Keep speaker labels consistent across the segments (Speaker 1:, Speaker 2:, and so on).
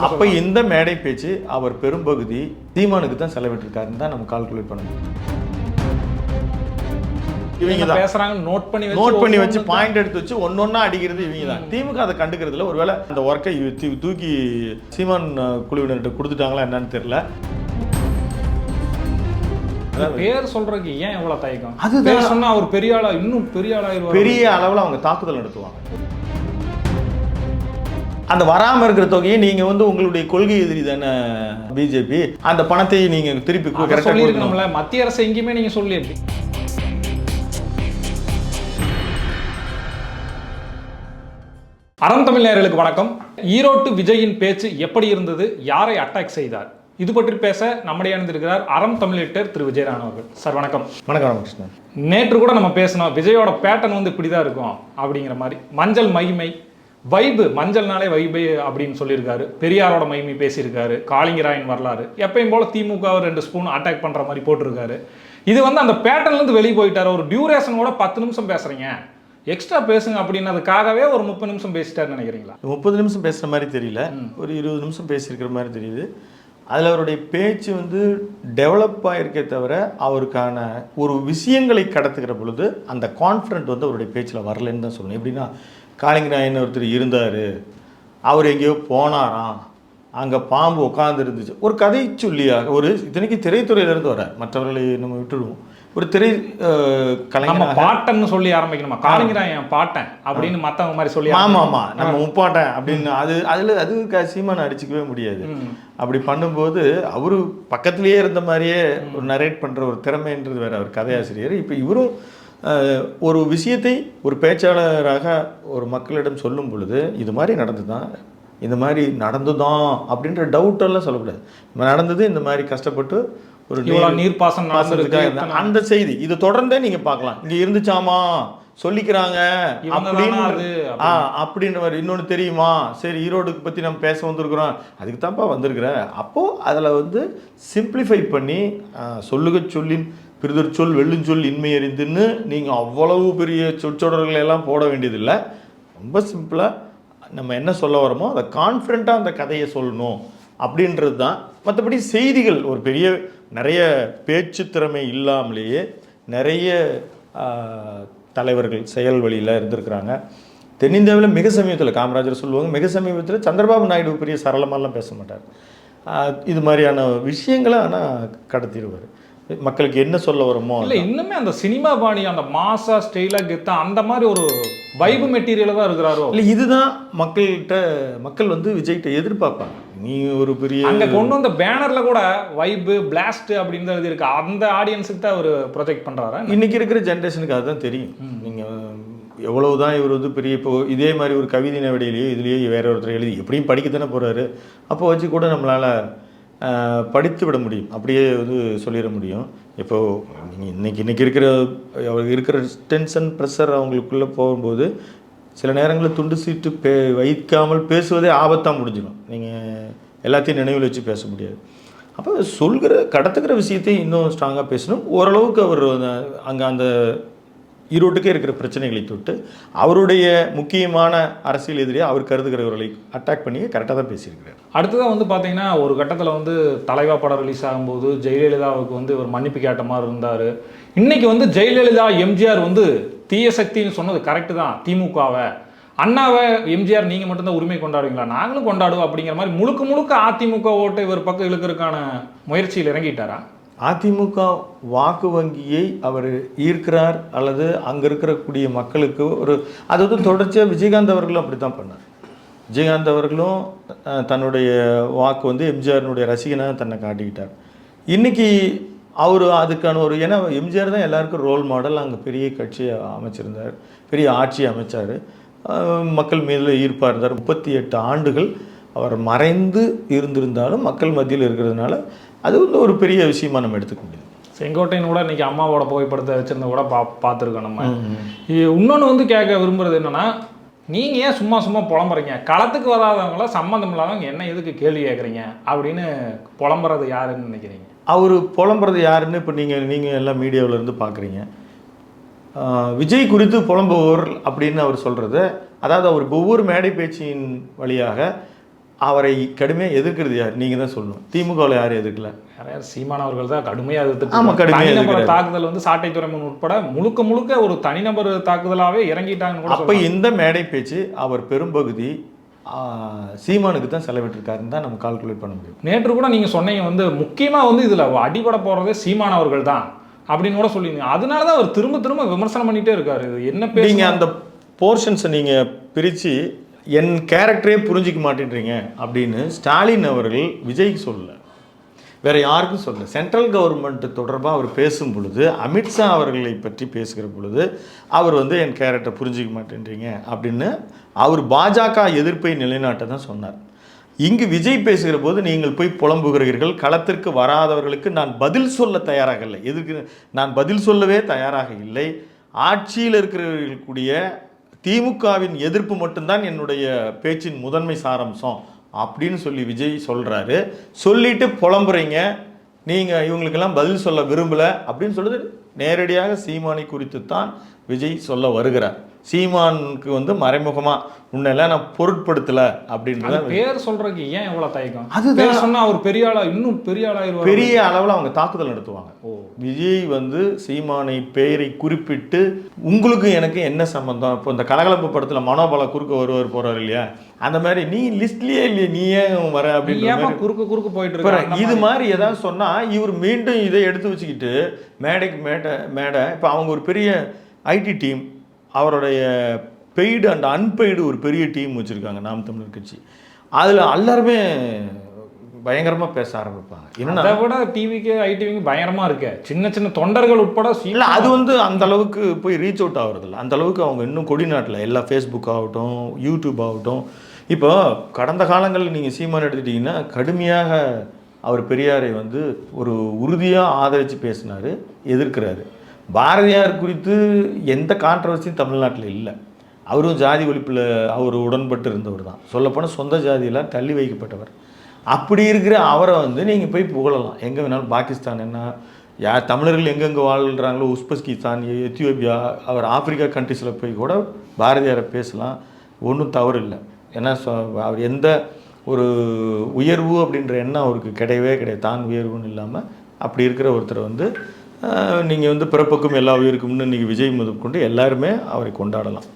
Speaker 1: கூட.
Speaker 2: அப்போ இந்த மேடை பேச்சு அவர் பெரும்பகுதி சீமானுக்கு தான் செலவிட்டிருக்காருன்னு தான் நம்ம கால்குலேட் பண்ண முடியும்.
Speaker 1: இவங்க பேசுறாங்க நோட் பண்ணி
Speaker 2: வச்சு பாயிண்ட் எடுத்து வச்சு ஒன்னொன்னா அடிக்கிறது இவங்க தான். திமுக அதை கண்டுக்கிறதுல ஒருவேளை அந்த ஒர்க்கை தூக்கி சீமான் குழுவினர்கிட்ட கொடுத்துட்டாங்களா என்னன்னு தெரியல.
Speaker 1: பேர் சொல்றதுக்கு ஏன் எவ்வளவு தயக்கம்? அது பேர் சொன்னா அவர் பெரிய ஆளா, இன்னும் பெரிய ஆளாயிருவார்.
Speaker 2: பெரிய அளவில் அவங்க தாக்குதல் நடத்துவாங்க. அந்த வராமல் இருக்கிற தொகையை நீங்க உங்களுடைய கொள்கை எதிரி தானே பிஜேபி, அந்த பணத்தை நீங்க திருப்பி
Speaker 1: சொல்லிருக்கணும்ல. மத்திய அரசு எங்கேயுமே நீங்க சொல்லி எப்படி? அறம் தமிழ் நேயர்களுக்கு வணக்கம். ஈரோட்டு விஜயின் பேச்சு எப்படி இருந்தது, யாரை அட்டாக் செய்தார், இது பற்றி பேச நம்முடைய இணைந்திருக்கிறார் அறம் தமிழ் எடிட்டர் திரு விஜயராணன் அவர்கள். சார் வணக்கம்.
Speaker 2: வணக்கம் ராமகிருஷ்ணன்.
Speaker 1: நேற்று கூட நம்ம பேசணும், விஜயோட பேட்டர்ன் இப்படிதான் இருக்கும் அப்படிங்கிற மாதிரி. மஞ்சள் மகிமை வைபு, மஞ்சள்னாலே வைபு அப்படின்னு சொல்லியிருக்காரு. பெரியாரோட மகிமை பேசியிருக்காரு. காளிங்கராயன் வரலாறு, எப்பயும் போல திமுக 2 ஸ்பூன் அட்டாக் பண்ற மாதிரி போட்டிருக்காரு. இது அந்த பேட்டர்ன்ல இருந்து வெளியே போயிட்டாரு. ஒரு டியூரேஷன் கூட 10 நிமிஷம் பேசுறீங்க, எக்ஸ்ட்ரா பேசுங்க அப்படின்னதுக்காகவே ஒரு 30 நிமிஷம் பேசிட்டாருன்னு நினைக்கிறீங்களா?
Speaker 2: 30 நிமிஷம் பேசுகிற மாதிரி தெரியல, ஒரு 20 நிமிஷம் பேசியிருக்கிற மாதிரி தெரியுது. அதில் அவருடைய பேச்சு டெவலப் ஆகிருக்கே தவிர அவருக்கான ஒரு விஷயங்களை கடத்துக்கிற பொழுது அந்த கான்ஃபிடென்ட் அவருடைய பேச்சில் வரலன்னு தான் சொல்லணும். எப்படின்னா, காளிங்கராயன் ஒருத்தர் இருந்தார், அவர் எங்கேயோ போனாராம், அங்கே பாம்பு உட்காந்து இருந்துச்சு, ஒரு கதை சொல்லியாக. ஒரு இத்தனைக்கு திரைத்துறையிலேருந்து வர, மற்றவர்களை நம்ம விட்டுடுவோம். ஒரு திரை
Speaker 1: கலைஞர் பாட்டன்னு சொல்லி ஆரம்பிக்கணுமா? காளிங்கராயன் பாட்டன் அப்படின்னு மற்றவங்க மாதிரி சொல்லி,
Speaker 2: ஆமாம் நம்ம முப்பாட்டன் அப்படின்னு அது சீமானை அடிச்சுக்கவே முடியாது. அப்படி பண்ணும்போது அவரு பக்கத்திலேயே இருந்த மாதிரியே ஒரு நரேட் பண்ணுற ஒரு திறமைன்றது வேற. அவர் கதையாசிரியர். இப்போ இவரும் ஒரு விஷயத்தை ஒரு பேச்சாளராக ஒரு மக்களிடம் சொல்லும் பொழுது இது மாதிரி நடந்து தான், இந்த மாதிரி நடந்துதான் அப்படின்ற டவுட்டெல்லாம் சொல்லக்கூடாது. நடந்தது இந்த மாதிரி கஷ்டப்பட்டு ஒரு
Speaker 1: நீர்ப்பாசனம்
Speaker 2: அந்த செய்தி இது தொடர்ந்தே நீங்க பார்க்கலாம். இங்க இருந்துச்சாமா சொல்லிக்கிறாங்க அப்படின்ற மாதிரி. இன்னொன்று தெரியுமா, சரி ஈரோடுக்கு பற்றி நம்ம பேச வந்திருக்கிறோம், அதுக்கு தான்ப்பா வந்திருக்கிற. அப்போது அதில் சிம்பிளிஃபை பண்ணி சொல்லுக சொல்லின் பிரிதொரு சொல் வெள்ளுஞ்சொல் இன்மை அறிந்துன்னு நீங்கள் அவ்வளவு பெரிய சொற்றொடர்களை எல்லாம் போட வேண்டியதில்லை. ரொம்ப சிம்பிளாக நம்ம என்ன சொல்ல வரோமோ அதை கான்ஃபிடென்ட்டாக அந்த கதையை சொல்லணும் அப்படின்றது தான். மற்றபடி செய்திகள் ஒரு பெரிய நிறைய பேச்சு திறமை இல்லாமலேயே நிறைய தலைவர்கள் செயல் வழியில் இருந்திருக்கிறாங்க. தென்னிந்தியாவில் மிக சமீபத்தில் காமராஜர் சொல்லுவாங்க, மிக சமீபத்தில் சந்திரபாபு நாயுடு பெரிய சரளமாலாம் பேச மாட்டார். இது மாதிரியான விஷயங்களை ஆனால் கடத்திடுவார். மக்களுக்கு என்ன சொல்ல வருமோ
Speaker 1: இல்லை. இன்னுமே அந்த சினிமா பாணி, அந்த மாசா ஸ்டைலாக கெத்தா அந்த மாதிரி ஒரு வைபு மெட்டீரியலாக தான் இருக்கிறாரோ
Speaker 2: இல்லை. இதுதான் மக்கள் விஜய்கிட்ட எதிர்பார்ப்பாங்க. நீ ஒரு பெரிய
Speaker 1: அங்கே கொண்டு வந்த பேனரில் கூட வைபு பிளாஸ்ட் அப்படின்னு எழுதி இருக்கு. அந்த ஆடியன்ஸுக்கு தான் அவர் ப்ரொஜெக்ட் பண்ணுறாரா?
Speaker 2: இன்னைக்கு இருக்கிற ஜென்ரேஷனுக்கு அதுதான் தெரியும். நீங்கள் எவ்வளவுதான் இவர் பெரிய இப்போ இதே மாதிரி ஒரு கவிதை நவடியிலேயே இதுலேயே வேற ஒருத்தர் எழுதி எப்படியும் படிக்கத்தானே போகிறாரு. அப்போ வச்சு கூட நம்மளால் படித்து விட முடியும், அப்படியே சொல்லிட முடியும். இப்போது நீங்கள் இன்றைக்கி இருக்கிற டென்ஷன் ப்ரெஷர் அவங்களுக்குள்ளே போகும்போது சில நேரங்களில் துண்டு சீட்டு வைக்காமல் பேசுவதே ஆபத்தாக முடிஞ்சிடும். நீங்கள் எல்லாத்தையும் நினைவில் வச்சு பேச முடியாது. அப்போ கடத்துக்கிற விஷயத்தை இன்னும் ஸ்ட்ராங்காக பேசணும். ஓரளவுக்கு அவர் அங்கே அந்த ஈரோட்டுக்கே இருக்கிற பிரச்சனைகளை தொட்டு அவருடைய முக்கியமான அரசியல் எதிரியாக அவர் கருதுகிறவர்களை அட்டாக் பண்ணி கரெக்டாக தான் பேசியிருக்கிறார்.
Speaker 1: அடுத்ததாக பார்த்தீங்கன்னா, ஒரு கட்டத்தில் தலைவா படம் ரிலீஸ் ஆகும்போது ஜெயலலிதாவுக்கு ஒரு மன்னிப்பு கேட்ட மாதிரி இருந்தார். இன்னைக்கு ஜெயலலிதா எம்ஜிஆர் தீய சக்தின்னு சொன்னது கரெக்டு தான். திமுகவை அண்ணாவை எம்ஜிஆர் நீங்கள் மட்டும்தான் உரிமை கொண்டாடுவீங்களா? நாங்களும் கொண்டாடுவோம் அப்படிங்கிற மாதிரி முழுக்க அதிமுக ஓட்டை இவர் பக்கம் இழுக்கிறதுக்கான முயற்சியில் இறங்கிட்டாரா?
Speaker 2: அதிமுக வாக்கு வங்கியை அவர் ஈர்க்கிறார் அல்லது அங்கே இருக்கக்கூடிய மக்களுக்கு அது தொடர்ச்சியாக விஜயகாந்த் அவர்களும் அப்படி தான் பண்ணார். விஜயகாந்த் அவர்களும் தன்னுடைய வாக்கு எம்ஜிஆரினுடைய ரசிகனாக தன்னை காட்டிக்கிட்டார். இன்றைக்கி அவர் அதுக்கான ஏன்னா எம்ஜிஆர் தான் எல்லாருக்கும் ரோல் மாடல். அங்கே பெரிய கட்சியை அமைச்சிருந்தார், பெரிய ஆட்சியை அமைச்சார், மக்கள் மீது ஈர்ப்பாக இருந்தார். 38 ஆண்டுகள் அவர் மறைந்து இருந்திருந்தாலும் மக்கள் மத்தியில் இருக்கிறதுனால அது ஒரு பெரிய விஷயமா நம்ம எடுத்துக்க முடியும்.
Speaker 1: செங்கோட்டையன் கூட இன்னைக்கு அம்மாவோட புகைப்படத்தை வச்சிருந்த கூட பார்த்துருக்கோம் நம்ம. இன்னொன்று கேட்க விரும்புறது என்னன்னா, நீங்கள் ஏன் சும்மா புலம்புறீங்க? களத்துக்கு வராதவங்கள சம்மந்தம் இல்லாதவங்க என்ன எதுக்கு கேள்வி கேட்குறீங்க அப்படின்னு புலம்புறது யாருன்னு நினைக்கிறீங்க?
Speaker 2: அவர் புலம்புறது யாருன்னு இப்போ நீங்கள் எல்லாம் மீடியாவில் இருந்து பார்க்குறீங்க. விஜய் குறித்து புலம்புவோர் அப்படின்னு அவர் சொல்கிறது, அதாவது அவர் ஒவ்வொரு மேடை பேச்சின் வழியாக அவரை கடுமையாக எதிர்க்கிறது யார்? நீங்கள் தான் சொல்லணும். திமுகவில் யாரும் எதிர்க்கல.
Speaker 1: யார்? சீமான் அவர்கள் தான் கடுமையாக எதிர்த்து.
Speaker 2: ஆமாம், கடுமையாக
Speaker 1: தனிநபர் தாக்குதல் வந்து சாட்டை துறைமுன் உட்பட முழுக்க ஒரு தனிநபர் தாக்குதலாகவே இறங்கிட்டாங்கன்னு கூட.
Speaker 2: அப்போ இந்த மேடை பேச்சு அவர் பெரும்பகுதி சீமானுக்கு தான் செலவிட்டிருக்காருன்னு தான் நம்ம கால்குலேட் பண்ண முடியும்.
Speaker 1: நேற்று கூட நீங்கள் சொன்னீங்க வந்து முக்கியமாக வந்து இதில் அடிபட போகிறதே சீமான் அவர்கள் தான் அப்படின்னு கூட சொல்லிங்க. அதனால தான் அவர் திரும்ப விமர்சனம் பண்ணிகிட்டே இருக்காரு. என்ன பேசுங்க,
Speaker 2: அந்த போர்ஷன்ஸை நீங்கள் பிரித்து என் கேரக்டரே புரிஞ்சிக்க மாட்டேன்றீங்க அப்படின்னு ஸ்டாலின் அவர்கள் விஜய்க்கு சொல்லலை, வேறு யாருக்கும் சொல்லலை. சென்ட்ரல் கவர்மெண்ட் தொடர்பாக அவர் பேசும் பொழுது, அமித்ஷா அவர்களை பற்றி பேசுகிற பொழுது அவர் வந்து என் கேரக்டரை புரிஞ்சிக்க மாட்டேன்றீங்க அப்படின்னு அவர் பாஜக எதிர்ப்பை நிலைநாட்ட தான் சொன்னார். இங்கு விஜய் பேசுகிற போது நீங்கள் போய் புலம்புகிறீர்கள், களத்திற்கு வராதவர்களுக்கு நான் பதில் சொல்ல தயாராக இல்லை, எதுக்கு நான் பதில் சொல்லவே தயாராக இல்லை, ஆட்சியில் இருக்கிறவர்களுடைய திமுகவின் எதிர்ப்பு மட்டும்தான் என்னுடைய பேச்சின் முதன்மை சாராம்சம் அப்படின்னு சொல்லி விஜய் சொல்கிறாரு. சொல்லிட்டு புலம்புறீங்க, நீங்கள் இவங்களுக்கெல்லாம் பதில் சொல்ல விரும்பலை அப்படின்னு சொல்லுது. நேரடியாக சீமானை குறித்து தான் விஜய் சொல்ல வருகிறார். சீமானுக்கு வந்து மறைமுகமாக உன்னெல்லாம் நான் பொருட்படுத்தலை அப்படின்றத
Speaker 1: பேர் சொல்றதுக்கு ஏன் எவ்வளோ தயக்கம்? அதுதான் சொன்னால் அவர் பெரிய ஆளா, இன்னும் பெரிய ஆளாயிருவார்.
Speaker 2: பெரிய அளவில் அவங்க தாக்குதல் நடத்துவாங்க. விஜய் வந்து சீமானை பெயரை குறிப்பிட்டு உங்களுக்கு எனக்கு என்ன சம்பந்தம்? இப்போ இந்த கலகலப்பு படத்தில் மனோபல குறுக்க வருவார் போறாரு இல்லையா, அந்த மாதிரி நீ லிஸ்ட்லயே இல்லையே, நீ ஏன் வர அப்படின்னு
Speaker 1: குறுக்க போயிட்டு இருக்க.
Speaker 2: இது மாதிரி ஏதாவது சொன்னா இவர் மீண்டும் இதை எடுத்து வச்சுக்கிட்டு மேடைக்கு மேடை இப்போ அவங்க ஒரு பெரிய ஐடி டீம், அவருடைய பெய்டு அண்ட் அன்பெய்டு ஒரு பெரிய டீம் வச்சுருக்காங்க நாம் தமிழர் கட்சி. அதில் எல்லாருமே பயங்கரமாக பேச ஆரம்பிப்பாங்க.
Speaker 1: என்னன்னா அதை விட டிவிக்கு ஐடிவிக்கு பயங்கரமாக இருக்கு, சின்ன தொண்டர்கள் உட்பட.
Speaker 2: இல்லை, அது வந்து அந்த அளவுக்கு போய் ரீச் அவுட் ஆகுறதில்ல. அந்த அளவுக்கு அவங்க இன்னும் கொடிநாட்டில் எல்லா ஃபேஸ்புக் ஆகட்டும், யூடியூப் ஆகட்டும். இப்போ கடந்த காலங்களில் நீங்கள் சீமான் எடுத்துட்டிங்கன்னா கடுமையாக அவர் பெரியாரை வந்து ஒரு உறுதியாக ஆதரித்து பேசினார், எதிர்க்கிறாரு. பாரதியார் குறித்து எந்த கான்ட்ரவர்சியும் தமிழ்நாட்டில் இல்லை. அவரும் ஜாதி ஒழிப்பில் அவர் உடன்பட்டு இருந்தவர் தான். சொல்லப்போனால் சொந்த ஜாதியெல்லாம் தள்ளி வைக்கப்பட்டவர். அப்படி இருக்கிற அவரை வந்து நீங்கள் போய் புகழலாம் எங்கே வேணாலும். பாகிஸ்தான் என்ன, யார் தமிழர்கள் எங்கெங்கே வாழ்கிறாங்களோ, உஸ்பெஸ்கிஸ்தான், எத்தியோப்பியா, அவர் ஆப்பிரிக்கா கண்ட்ரிஸில் போய் கூட பாரதியாரை பேசலாம், ஒன்றும் தவறு இல்லை. ஏன்னா அவர் எந்த ஒரு உயர்வு அப்படின்ற எண்ணம் அவருக்கு கிடையவே கிடையாது. தான் உயர்வுன்னு இல்லாமல் அப்படி இருக்கிற ஒருத்தரை வந்து நீங்கள் வந்து பிறப்புக்கும் எல்லா உயிருக்கும்னு இன்றைக்கி விஜய் முதற்கொண்டு எல்லாருமே அவரை கொண்டாடலாம்.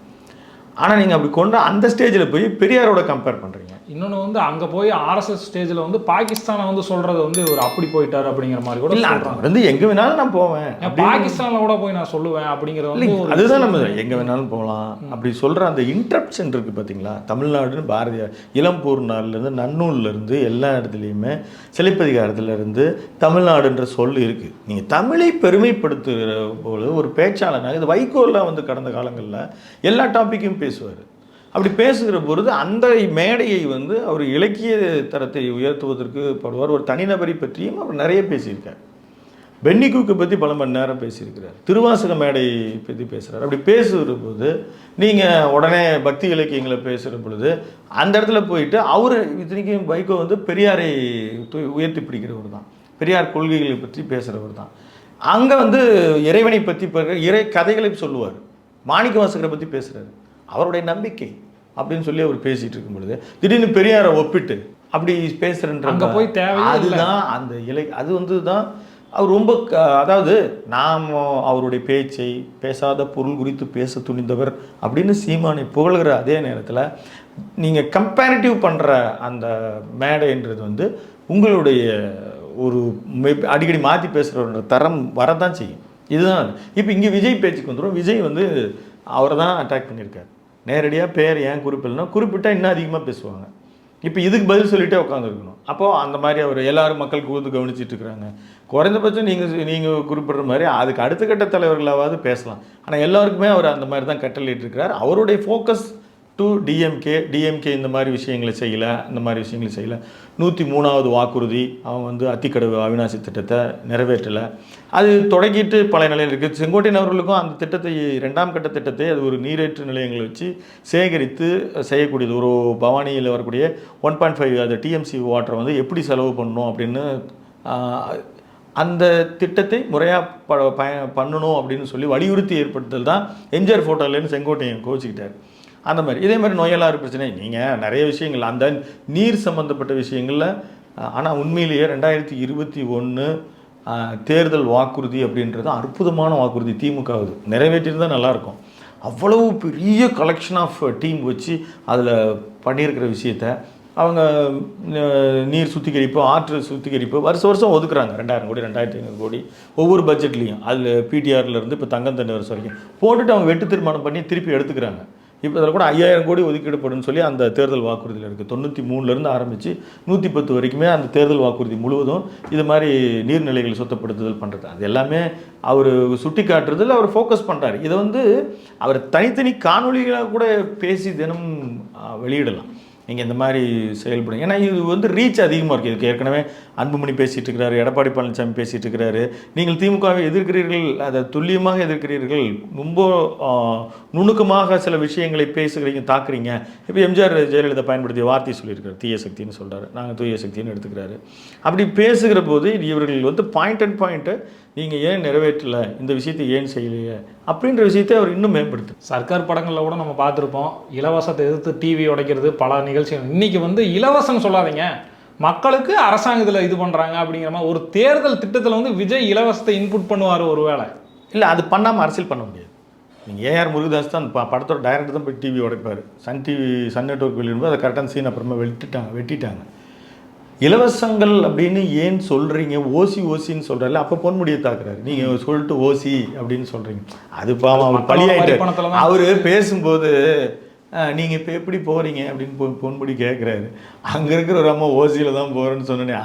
Speaker 2: ஆனால் நீங்கள் அப்படி கொண்டு அந்த ஸ்டேஜில் போய் பெரியாரோட கம்பேர் பண்ணுறீங்க.
Speaker 1: இன்னொன்று வந்து அங்கே போய் ஆர்எஸ்எஸ் ஸ்டேஜில் வந்து பாகிஸ்தானை வந்து சொல்கிறது வந்து ஒரு அப்படி போயிட்டார் அப்படிங்கிற மாதிரி கூட சொல்கிறாங்க.
Speaker 2: வந்து எங்கே வேணாலும் நான் போவேன்,
Speaker 1: பாகிஸ்தானில் கூட போய் நான் சொல்லுவேன் அப்படிங்கிற வந்து
Speaker 2: அதுதான் நம்ம எங்கே வேணாலும் போகலாம் அப்படி சொல்கிற அந்த இன்ட்ரப்ஷன் இருக்குது பார்த்தீங்களா. தமிழ்நாடுன்னு பாரதியார் இளம்பூர்னார்லேருந்து நன்னூல்லேருந்து எல்லா இடத்துலையுமே சிலைப்பதிகாரத்துலேருந்து தமிழ்நாடுன்ற சொல் இருக்குது. நீங்கள் தமிழை பெருமைப்படுத்துகிற போது ஒரு பேச்சாளனாக இது வைகோலாம் வந்து கடந்த காலங்களில் எல்லா டாப்பிக்கும் பேசுவார். அப்படி பேசுகிற பொழுது அந்த மேடையை வந்து அவர் இலக்கிய தரத்தை உயர்த்துவதற்கு படுவார். ஒரு தனிநபரை பற்றியும் அவர் நிறைய பேசியிருக்கார். பென்னி குக்கை பற்றி பல மணி நேரம் பேசியிருக்கிறார். திருவாசக மேடை பற்றி பேசுகிறார். அப்படி பேசுகிற போது நீங்கள் உடனே பக்தி இலக்கியங்களை பேசுகிற பொழுது அந்த இடத்துல போயிட்டு அவர் இத்தனைக்கும் வைகோ வந்து பெரியாரை உயர்த்தி பிடிக்கிறவர் தான், பெரியார் கொள்கைகளை பற்றி பேசுகிறவர் தான். அங்கே வந்து இறைவனை பற்றி இறை கதைகளை சொல்லுவார். மாணிக்க வாசகரை பற்றி பேசுகிறார், அவருடைய நம்பிக்கை அப்படின்னு சொல்லி அவர் பேசிகிட்டு இருக்கும் பொழுது திடீர்னு பெரியாரை ஒப்பிட்டு அப்படி பேசுகிறன்ற
Speaker 1: போய் தேவை.
Speaker 2: அதுதான் அந்த அது வந்து தான் அவர் ரொம்ப அதாவது நாம் அவருடைய பேச்சை பேசாத பொருள் குறித்து பேச துணிந்தவர் அப்படின்னு சீமானை புகழ்கிற அதே நேரத்தில் நீங்கள் கம்பேரிட்டிவ் பண்ணுற அந்த மேடைன்றது வந்து உங்களுடைய ஒரு அடிக்கடி மாற்றி பேசுகிற தரம் வரதான் செய்யும். இதுதான். இப்போ இங்கே விஜய் பேச்சுக்கு வந்துடும். விஜய் வந்து அவரை தான் அட்டாக் பண்ணியிருக்காரு. நேரடியாக பேர் ஏன் குறிப்பிடலாம், குறிப்பிட்டால் இன்னும் அதிகமாக பேசுவாங்க. இப்போ இதுக்கு பதில் சொல்லிகிட்டே உட்காந்துருக்கணும். அப்போது அந்த மாதிரி அவர் எல்லோரும் மக்கள் கூர்ந்து கவனிச்சிட்டு இருக்கிறாங்க. குறைந்தபட்சம் நீங்கள் குறிப்பிட்ற மாதிரி அதுக்கு அடுத்த கட்ட தலைவர்களாவது பேசலாம். ஆனால் எல்லாருக்குமே அவர் அந்த மாதிரி தான் கட்டளையிட்டு இருக்கிறார். அவருடைய ஃபோக்கஸ் டு டிஎம்கே இந்த மாதிரி விஷயங்களை செய்யலை, இந்த மாதிரி விஷயங்களை செய்யலை. 103வது வாக்குறுதி அவன் வந்து அத்திக்கடவு அவிநாசி திட்டத்தை நிறைவேற்றலை. அது தொடங்கிட்டு பல நிலையில் இருக்குது. செங்கோட்டையன் அவர்களுக்கும் அந்த திட்டத்தை 2ஆம் கட்ட திட்டத்தை அது ஒரு நீரேற்று நிலையங்களை வச்சு சேகரித்து செய்யக்கூடியது. ஒரு பவானியில் வரக்கூடிய 1.5 அது டிஎம்சி வாட்டரை வந்து எப்படி செலவு பண்ணணும் அப்படின்னு அந்த திட்டத்தை முறையாக பண்ணணும் அப்படின்னு சொல்லி வலியுறுத்தி ஏற்படுத்தல் தான் எம்ஜிஆர் ஃபோட்டோலேருந்து செங்கோட்டையன் கோச்சிக்கிட்டார். அந்த மாதிரி இதே மாதிரி நோயலாறு பிரச்சனை நீங்கள் நிறைய விஷயங்கள் அந்த நீர் சம்மந்தப்பட்ட விஷயங்களில். ஆனால் உண்மையிலேயே 2021 தேர்தல் வாக்குறுதி அப்படின்றது அற்புதமான வாக்குறுதி. திமுகவுது நிறைவேற்றியிருந்தால் நல்லாயிருக்கும். அவ்வளவு பெரிய கலெக்ஷன் ஆஃப் டீம் வச்சு அதில் பண்ணியிருக்கிற விஷயத்த அவங்க நீர் சுத்திகரிப்பு, ஆற்று சுத்திகரிப்பு வருஷம் ஒதுக்குறாங்க. 2000 கோடி 2500 கோடி ஒவ்வொரு பட்ஜெட்லேயும். அதில் பிடிஆர்லேருந்து இப்போ தங்கம் தண்ணி வருஷம் வரைக்கும் போட்டுட்டு அவங்க வெட்டு தீர்மானம் பண்ணி திருப்பி எடுத்துக்கிறாங்க. இப்போ அதில் கூட 5000 கோடி ஒதுக்கீடுப்படும் சொல்லி அந்த தேர்தல் வாக்குறுதியில் இருக்குது. 93லேருந்து ஆரம்பித்து 110 வரைக்குமே அந்த தேர்தல் வாக்குறுதி முழுவதும் இது மாதிரி நீர்நிலைகளை சுத்தப்படுத்துதல் பண்ணுறது. அது எல்லாமே அவர் சுட்டி காட்டுறதில் அவர் ஃபோக்கஸ் பண்ணுறாரு. இதை வந்து அவர் தனித்தனி காணொலிகளாக கூட பேசி தினம் வெளியிடலாம். நீங்கள் இந்த மாதிரி செயல்படுங்க. ஏன்னா இது வந்து ரீச் அதிகமாக இருக்குது. இதுக்கு ஏற்கனவே அன்புமணி பேசிகிட்டு இருக்கிறாரு, எடப்பாடி பழனிசாமி பேசிகிட்டு இருக்கிறாரு. நீங்கள் திமுகவை எதிர்க்கிறீர்கள், அதை துல்லியமாக எதிர்க்கிறீர்கள், ரொம்ப நுணுக்கமாக சில விஷயங்களை பேசுகிறீங்க, தாக்குறீங்க. இப்போ எம்ஜிஆர் ஜெயலலிதா பயன்படுத்திய வார்த்தையை சொல்லியிருக்காரு, தீய சக்தின்னு சொல்கிறாரு, நாங்கள் தூய சக்தின்னு எடுத்துக்கிறாரு. அப்படி பேசுகிற போது இவர்கள் வந்து பாயிண்ட்டை நீங்கள் ஏன் நிறைவேற்றலை, இந்த விஷயத்தை ஏன் செய்யலையே அப்படின்ற விஷயத்தை அவர் இன்னும் மேம்படுத்து.
Speaker 1: சர்க்கார் படங்களில் கூட நம்ம பார்த்துருப்போம், இலவசத்தை எதிர்த்து டிவி உடைக்கிறது பல நிகழ்ச்சிகள். இன்றைக்கி வந்து இலவசம் சொல்லாதீங்க, மக்களுக்கு அரசாங்கத்தில் இது பண்ணுறாங்க அப்படிங்கிற மாதிரி ஒரு தேர்தல் திட்டத்தில் வந்து விஜய் இலவசத்தை இன்புட் பண்ணுவார். ஒரு வேளை
Speaker 2: இல்லை, அது பண்ணாமல் அரசியல் பண்ண முடியாது. நீங்கள் ஏஆர் முருகதாஸ் தான் படத்தோட டைரக்டர் தான் போய் டிவி உடைப்பார். சன் நெட்வொர்க் வெளியிடும்போது அதை கரெக்டான சீன் அப்புறமா வெட்டிட்டாங்க. இலவசங்கள் அப்படின்னு ஏன் சொல்கிறீங்க, ஓசின்னு சொல்கிறாரு. அப்போ பொன்முடியை தாக்குறாரு, நீங்கள் சொல்லிட்டு ஓசி அப்படின்னு சொல்கிறீங்க. அது பாவம் அவர் பழியாயிட்டு. அவர் பேசும்போது நீங்கள் இப்போ எப்படி போகிறீங்க அப்படின்னு பொன்முடி கேட்குறாரு. அங்கே இருக்கிற ஒரு அம்மா ஓசியில் தான் போகிறேன்னு சொன்னேன்.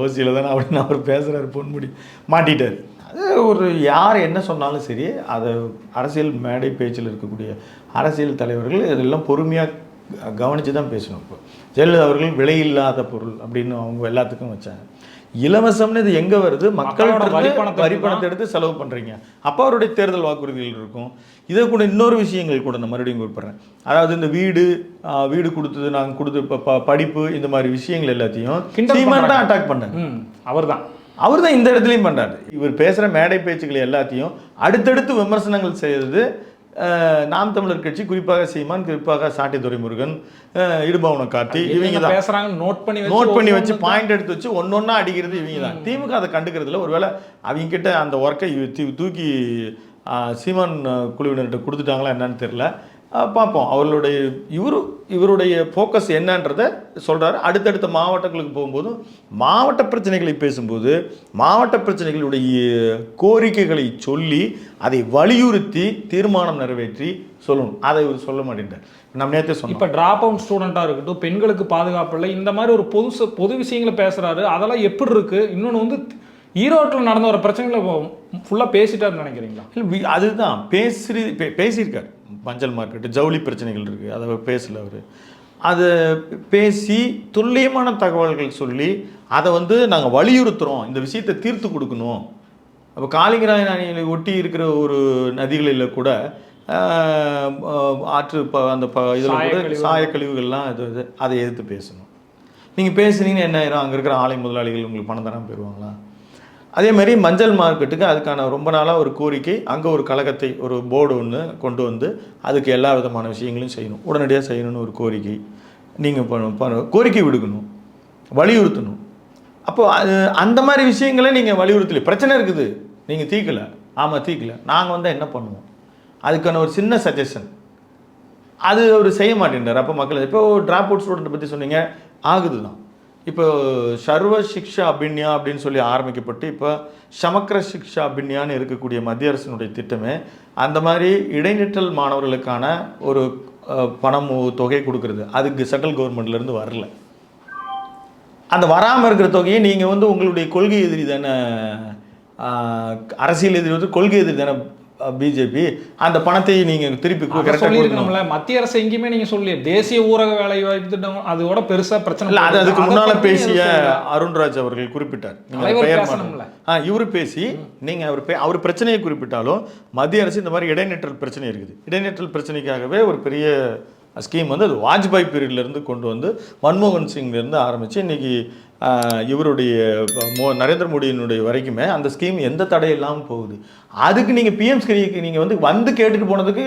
Speaker 2: ஓசியில் தானே அப்படின்னு அவர் பேசுகிறாரு. பொன்முடி மாட்டிட்டார். அது ஒரு யார் என்ன சொன்னாலும் சரி, அதை அரசியல் மேடை பேச்சில் இருக்கக்கூடிய அரசியல் தலைவர்கள் இதெல்லாம் பொறுமையாக கவனித்து தான் பேசணும். இப்போ ஜெயலலிதா அவர்கள் விலையில்லாத பொருள் அப்படின்னு அவங்க எல்லாத்துக்கும் வச்சாங்க. இலவசம்னு இது எங்கே வருது? மக்களோட வரிப்பணத்தை எடுத்து செலவு பண்ணுறீங்க. அப்போ அவருடைய தேர்தல் வாக்குறுதிகள் இருக்கும். இதை கூட இன்னொரு விஷயங்கள் கூட நான் மறுபடியும் குறிப்பிட்றேன். அதாவது இந்த வீடு கொடுத்தது, நாங்கள் கொடுத்து இப்போ படிப்பு, இந்த மாதிரி விஷயங்கள் எல்லாத்தையும் சீமான் தான் அட்டாக் பண்ணார். அவர் தான் இந்த இடத்துலையும் பண்ணுறாரு. இவர் பேசுகிற மேடை பேச்சுக்கள் எல்லாத்தையும் அடுத்தடுத்து விமர்சனங்கள் செய்கிறது நாம் தமிழர் கட்சி, குறிப்பாக சீமான், குறிப்பாக சாட்டை துரைமுருகன், இடுபவன கார்த்தி, இவங்க தான் பேசுகிறாங்க. நோட் பண்ணி வச்சு பாயிண்ட் எடுத்து வச்சு ஒன்னொன்னா அடிக்கிறது இவங்க தான். திமுக அதை கண்டுக்கிறதுல ஒருவேளை அவங்க கிட்ட அந்த ஒர்க்கை தூக்கி சீமான் குழுவினர்கிட்ட கொடுத்துட்டாங்களா என்னன்னு தெரியல. பார்ப்போம். இவருடைய ஃபோக்கஸ் என்னன்றதை சொல்கிறாரு. அடுத்தடுத்த மாவட்டங்களுக்கு போகும்போது மாவட்ட பிரச்சனைகளை பேசும்போது மாவட்ட பிரச்சனைகளுடைய கோரிக்கைகளை சொல்லி அதை வலியுறுத்தி தீர்மானம் நிறைவேற்றி சொல்லணும். அதை இவர் சொல்ல மாட்டேன்றார். நம்ம நேற்றே சொன்னோம். இப்போ
Speaker 1: ட்ராப் அவுட் ஸ்டூடெண்ட்டாக இருக்கட்டும், பெண்களுக்கு பாதுகாப்பு இல்லை, இந்த மாதிரி ஒரு பொது விஷயங்களை பேசுகிறாரு. அதெல்லாம் எப்படி இருக்குது? இன்னொன்று வந்து ஈரோட்டில் நடந்த ஒரு பிரச்சனைகளை ஃபுல்லாக பேசிட்டாருன்னு நினைக்கிறீங்களா?
Speaker 2: இல்லை, அதுதான் பேசியிருக்கார். மஞ்சள் மார்க்கெட்டு, ஜவுளி பிரச்சனைகள் இருக்குது, அதை பேசல அவர். அதை பேசி துல்லியமான தகவல்கள் சொல்லி அதை வந்து நாங்கள் வலியுறுத்துகிறோம், இந்த விஷயத்தை தீர்த்து கொடுக்கணும். அப்போ காளிங்கராயன் அணையை ஒட்டி இருக்கிற ஒரு நதிகளில் கூட ஆற்று அந்த இதில் கூட சாயக்கழிவுகள்லாம் அதை எதிர்த்து பேசணும். நீங்கள் பேசுனீங்கன்னு என்ன ஆயிரும்? அங்கே இருக்கிற ஆலை முதலாளிகள் உங்களுக்கு பணம் தராமல் போயிடுவாங்களா? அதே மாதிரி மஞ்சள் மார்க்கெட்டுக்கு அதுக்கான ரொம்ப நாளாக ஒரு கோரிக்கை, அங்கே ஒரு கழகத்தை, ஒரு போர்டு ஒன்று கொண்டு வந்து அதுக்கு எல்லா விதமான விஷயங்களையும் செய்யணும், உடனடியாக செய்யணும்னு ஒரு கோரிக்கை நீங்கள் கோரிக்கை விடுக்கணும், வலியுறுத்தணும். அப்போது அது அந்த மாதிரி விஷயங்களை நீங்கள் வலியுறுத்தலை. பிரச்சனை இருக்குது, நீங்கள் தீர்க்கலை. ஆமாம், தீர்க்கலை. நாங்கள் வந்தால் என்ன பண்ணுவோம்? அதுக்கான ஒரு சின்ன சஜஷன் அது அவர் செய்ய மாட்டேன்றார். அப்போ மக்கள் இப்போ ட்ராப் அவுட் ஸ்டூடெண்ட்டை பற்றி சொன்னீங்க, ஆகுது தான். இப்போ சர்வ சிக்ஷா அபின்யா அப்படின்னு சொல்லி ஆரம்பிக்கப்பட்டு இப்போ சமக்கர சிக்ஷா அபின்யான்னு இருக்கக்கூடிய மத்திய அரசினுடைய திட்டமே அந்த மாதிரி இடைநிற்றல் மாணவர்களுக்கான ஒரு பணம் தொகை கொடுக்கறது. அதுக்கு சென்ட்ரல் கவர்மெண்ட்லேருந்து வரல. அந்த வராமல் இருக்கிற தொகையை நீங்கள் வந்து உங்களுடைய கொள்கை எதிரி தானே, அரசியல் எதிரி வந்து கொள்கை எதிரி தானே பிஜேபி, அந்த பணத்தை நீங்கள் திருப்பி
Speaker 1: சொல்லியிருக்கணும்ல. மத்திய அரசு எங்கேயுமே நீங்கள் சொல்லி தேசிய ஊரக வேலை வாய்ப்பு திட்டம் அதோட பெருசாக பிரச்சனை இல்லை.
Speaker 2: அது அதுக்கு முன்னால் பேசிய அருண்ராஜ் அவர்கள் குறிப்பிட்டார். இவரு பேசி நீங்கள் அவர் பிரச்சனையை குறிப்பிட்டாலும் மத்திய அரசு இந்த மாதிரி இடைநிற்றல் பிரச்சனை இருக்குது, இடைநிற்றல் பிரச்சனைக்காகவே ஒரு பெரிய ஸ்கீம் வந்து அது வாஜ்பாய் பீரியட்லேருந்து கொண்டு வந்து மன்மோகன் சிங்லேருந்து ஆரம்பித்து இன்றைக்கி இவருடைய நரேந்திர மோடியினுடைய வரைக்குமே அந்த ஸ்கீம் எந்த தடை இல்லாமல் போகுது. அதுக்கு நீங்கள் பிஎம் ஸ்கீமுக்கு நீங்கள் வந்து கேட்டுட்டு போனதுக்கு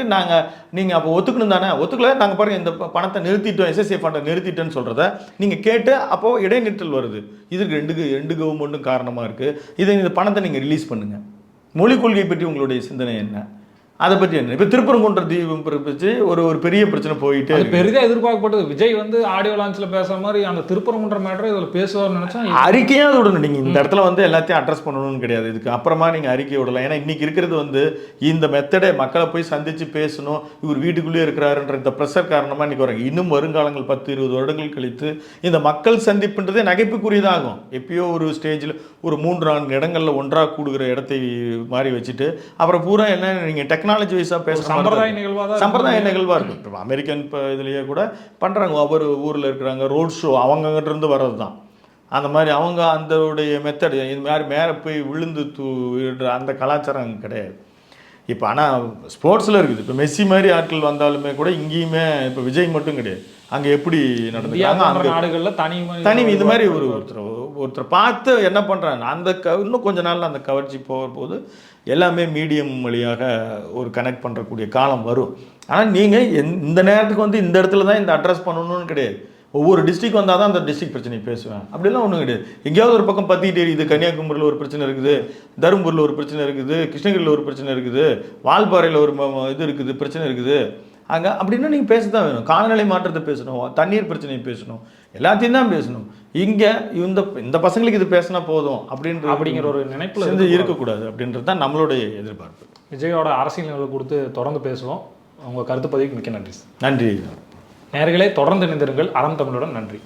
Speaker 2: நீங்கள் அப்போ ஒத்துக்கணும் தானே? ஒத்துக்கல, நாங்கள் பாருங்கள் இந்த பணத்தை நிறுத்திட்டோம், எஸ்எஸ்ஏ ஃபண்டை நிறுத்திட்டோன்னு சொல்கிறத நீங்கள் கேட்டு அப்போது இடைநிறுத்தல் வருது. இதுக்கு ரெண்டு கவர்மெண்ட்டும் காரணமாக இருக்குது. இந்த பணத்தை நீங்கள் ரிலீஸ் பண்ணுங்கள். மொழிக் கொள்கை பற்றி உங்களுடைய சிந்தனை என்ன? அதை பற்றி என்ன? இப்போ திருப்பரங்குன்ற தீபம் பிறப்பிச்சு ஒரு பெரிய பிரச்சனை போயிட்டு
Speaker 1: பெரிதாக எதிர்பார்க்கப்பட்டது. விஜய் வந்து ஆடியோ லான்ச்சில் பேசுகிற மாதிரி அந்த திருப்பரங்குன்ற மேட்டரை இதில் பேசுவார்னு நினச்சா
Speaker 2: அறிக்கையாக விடணும். நீங்கள் இந்த இடத்துல வந்து எல்லாத்தையும் அட்ரஸ் பண்ணணும்னு கிடையாது. இதுக்கு அப்புறமா நீங்கள் அறிக்கை விடலாம். ஏன்னா இன்றைக்கி இருக்கிறது வந்து இந்த மெத்தடை மக்களை போய் சந்தித்து பேசணும், இவர் வீட்டுக்குள்ளேயே இருக்கிறாருன்ற இந்த ப்ரெஷர் காரணமாக இன்றைக்கி வராங்க. இன்னும் வருங்காலங்கள் 10-20 வருடங்கள் கழித்து இந்த மக்கள் சந்திப்புன்றதே நகைப்புக்குரியதாகும். எப்பயோ ஒரு ஸ்டேஜில் ஒரு 3-4 இடங்களில் ஒன்றாக கூடுகிற இடத்தை மாறி வச்சுட்டு அப்புறம் பூரா என்ன நீங்கள் டெக்னாலஜி வைஸாக பேச
Speaker 1: சம்பிரதாய
Speaker 2: நிகழ்வாக இருக்கும். இப்போ அமெரிக்கன் இப்போ இதுலேயே கூட பண்ணுறாங்க. ஒவ்வொரு ஊரில் இருக்கிறாங்க, ரோட் ஷோ அவங்ககிட்ட வர்றது தான். அந்த மாதிரி அவங்க அந்தோடைய மெத்தட் இது மாதிரி மேலே போய் விழுந்து விடுற அந்த கலாச்சாரம் அங்கே கிடையாது. இப்போ ஆனால் ஸ்போர்ட்ஸில் இருக்குது. இப்போ மெஸ்ஸி மாதிரி ஆட்கள் வந்தாலுமே கூட இங்கேயுமே இப்போ விஜய் மட்டும் கிடையாது. அங்கே எப்படி நடந்துக்கிறாங்க அந்த
Speaker 1: நாடுகளில்
Speaker 2: தனி இது மாதிரி ஒருத்தர் பார்த்து என்ன பண்ணுறாங்க அந்த இன்னும் கொஞ்ச நாளில் அந்த கவர்ச்சி போகும்போது எல்லாமே மீடியம் வழியாக ஒரு கனெக்ட் பண்ணுறக்கூடிய காலம் வரும். ஆனால் நீங்கள் இந்த நேரத்துக்கு வந்து இந்த இடத்துல தான் இந்த அட்ரஸ் பண்ணணும்னு கிடையாது. ஒவ்வொரு டிஸ்ட்ரிக் வந்தால் தான் அந்த டிஸ்ட்ரிக் பிரச்சனையை பேசுவேன் அப்படிலாம் ஒன்றும் கிடையாது. எங்கேயாவது ஒரு பக்கம் பற்றிக்கிட்டே இருக்குது. கன்னியாகுமரியில் ஒரு பிரச்சனை இருக்குது, தருமபுரியில் ஒரு பிரச்சனை இருக்குது, கிருஷ்ணகிரியில் ஒரு பிரச்சனை இருக்குது, வால்பாறையில் ஒரு இது இருக்குது, பிரச்சனை இருக்குது. அங்கே அப்படின்னா நீங்கள் பேச தான் வேணும். காலநிலை மாற்றத்தை பேசணும், தண்ணீர் பிரச்சனையை பேசணும், எல்லாத்தையும் தான் பேசணும். இங்கே இந்த பசங்களுக்கு இது பேசினா போதும் அப்படிங்கிற ஒரு நினைப்பில் செஞ்சு இருக்கக்கூடாது அப்படின்றது தான் நம்மளுடைய எதிர்பார்ப்பு.
Speaker 1: விஜயோட அரசியல் நிலை கொடுத்து தொடர்ந்து பேசுவோம். உங்கள் கருத்து பதிவுக்கு மிக்க நன்றி.
Speaker 2: நன்றி
Speaker 1: நேயர்களே, தொடர்ந்து இணைந்திருங்கள். அறம் தமிழுடன். நன்றி.